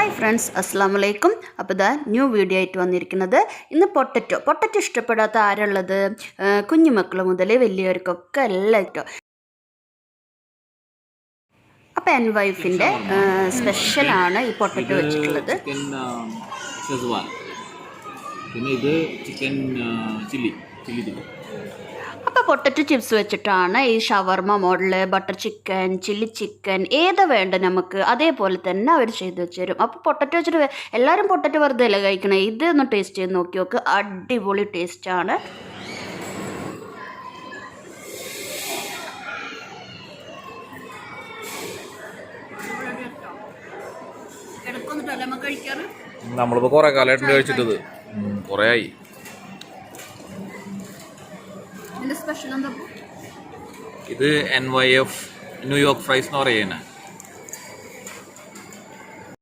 Hi friends, അസ്സാം വലൈക്കും. അപ്പോൾ ഇതാ ന്യൂ വീഡിയോ ആയിട്ട് വന്നിരിക്കുന്നത്. ഇന്ന് പൊട്ടറ്റോ ഇഷ്ടപ്പെടാത്ത ആരുള്ളത്? കുഞ്ഞുമക്കൾ മുതൽ വലിയവർക്കൊക്കെ എല്ലാവർക്കും. അപ്പോൾ NYFിൻ്റെ സ്പെഷ്യലാണ് ഈ പൊട്ടറ്റോ വെച്ചിട്ടുള്ളത്. പിന്നെ ഇത് ചിക്കൻ ചില്ലി ചിക്കൻ. അപ്പോൾ പൊട്ടറ്റോ ചിപ്സ് വെച്ചിട്ടാണ് ഈ ഷവർമ model, butter chicken, chilli chicken ഏതാ വേണ്ട നമുക്ക് അതേപോലെ തന്നെ അവർ ചെയ്ത് വെച്ച് തരും. അപ്പോൾ പൊട്ടറ്റോ വെച്ചിട്ട് എല്ലാവരും പൊട്ടറ്റോ വെറുതെ അല്ല കഴിക്കണേ. ഇതൊന്ന് ടേസ്റ്റ് ചെയ്ത് നോക്കി നോക്ക്, അടിപൊളി ടേസ്റ്റാണ്. നമ്മളിപ്പോൾ കുറേ കാലമായിട്ട് കഴിച്ചിട്ടത്, കുറേ ആയി. ഇത് NYF ന്യൂയോർക്ക് ഫ്രൈസ് എന്ന് പറയുന്നത്.